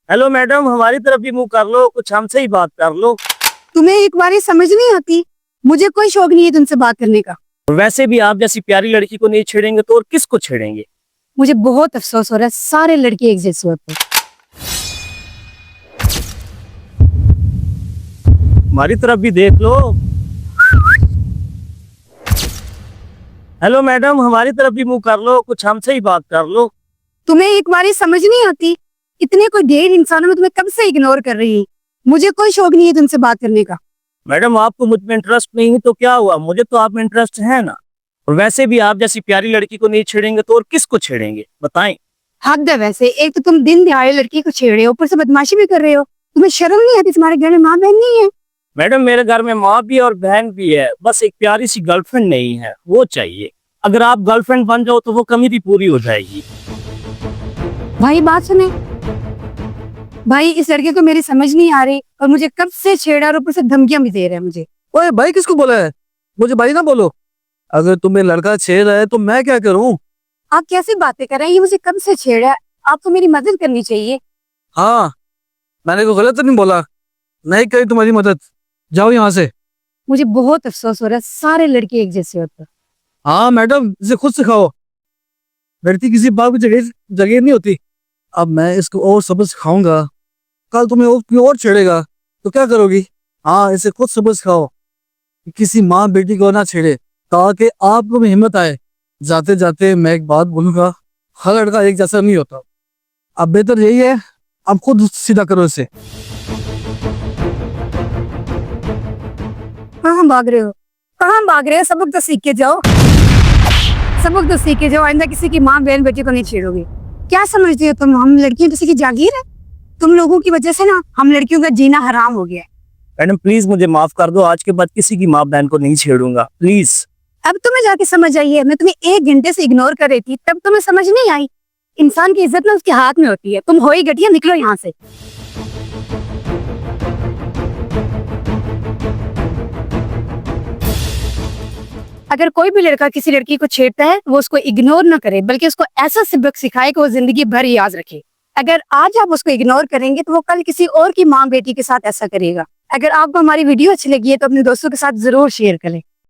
Hello madam, हमारी तरफ भी मुंह कर लो, कुछ हमसे ही बात कर लो। तुम्हें एक बारी समझ नहीं आती? मुझे कोई शौक नहीं है तुमसे बात करने का। वैसे भी आप जैसी प्यारी लड़की को नहीं छेड़ेंगे तो और किसको छेड़ेंगे। मुझे बहुत अफसोस हो रहा है, सारे लड़के एक जैसे होते हैं। हमारी तरफ भी देख लो। हेलो मैडम, हमारी तरफ भी मुंह कर लो, कुछ हमसे ही बात कर लो। तुम्हें एक बारी समझ नहीं आती? इतने कोई ढेर इंसानों में तुम्हें कब से इग्नोर कर रही है। मुझे कोई शौक नहीं है तुमसे बात करने का। मैडम, आपको मुझ में इंटरेस्ट नहीं है तो क्या हुआ, मुझे तो आप में इंटरेस्ट है ना। और वैसे भी आप जैसी प्यारी लड़की को नहीं छेड़ेंगे तो और किसको छेड़ेंगे बताएं। हद है वैसे, एक तो तुम दिन दिहाड़े लड़की को छेड़ रहे हो, ऊपर से बदमाशी भी कर रहे हो। तुम्हें शर्म नहीं आती? तुम्हारे घर में माँ बहन नहीं है? मैडम, मेरे घर में माँ भी और बहन भी है, बस एक प्यारी सी गर्लफ्रेंड नहीं है, वो चाहिए। अगर आप गर्लफ्रेंड बन जाओ तो वो कमी भी पूरी हो जाएगी। भाई बात सुने। भाई इस लड़के को मेरी समझ नहीं आ रही और मुझे कब से छेड़ा और ऊपर से धमकियां भी दे रहा है मुझे। ओए भाई, किसको बोला है? मुझे भाई ना बोलो। अगर तुम्हें लड़का छेड़ रहा है तो मैं क्या करूं? आप कैसी बातें कर रहे हैं? ये मुझे कब से छेड़ा है। आपको मेरी मदद करनी चाहिए। हाँ, मैंने को गलत तो नहीं बोला। नहीं करी तुम्हारी मदद। जाओ यहाँ से। मुझे बहुत अफसोस हो रहा है, सारे लड़के एक जैसे होते हैं। हाँ मैडम, इसे खुद सिखाओ। लड़की किसी बात की जगह जगह नहीं होती। अब मैं इसको और सबक सिखाऊंगा। कल तुम्हें और कोई और छेड़ेगा तो क्या करोगी? हाँ, इसे खुद सबक सिखाओ कि किसी माँ बेटी को ना छेड़े, ताकि आपको भी हिम्मत आए। जाते जाते मैं एक बात बोलूंगा, हर लड़का एक जैसा नहीं होता। अब बेहतर यही है, आप खुद सीधा करो इसे। कहाँ भाग रहे हो? कहाँ भाग रहे हो? सबक तो सीख के जाओ। सबक तो सीख के जाओ, आइंदा किसी की माँ बहन बेटी को नहीं छेड़ोगे। क्या समझते हो तुम? हम लड़कियां किसी की जागीर है? तुम लोगों की वजह से ना हम लड़कियों का जीना हराम हो गया है। मैडम प्लीज मुझे माफ कर दो, आज के बाद किसी की माँ बहन को नहीं छेड़ूंगा, प्लीज। अब तुम्हें जाके समझ आई है। मैं तुम्हें 1 घंटे से इग्नोर कर रही थी, तब तुम्हें समझ नहीं आई। इंसान की इज्जत ना उसके हाथ में होती है। तुम हो ही घटिया, निकलो यहाँ से। अगर कोई भी लड़का किसी लड़की को छेड़ता है, वो उसको इग्नोर ना करे, बल्कि उसको ऐसा सबक सिखाए कि वो जिंदगी भर याद रखे। अगर आज आप उसको इग्नोर करेंगे तो वो कल किसी और की माँ बेटी के साथ ऐसा करेगा। अगर आपको हमारी वीडियो अच्छी लगी है तो अपने दोस्तों के साथ जरूर शेयर करें।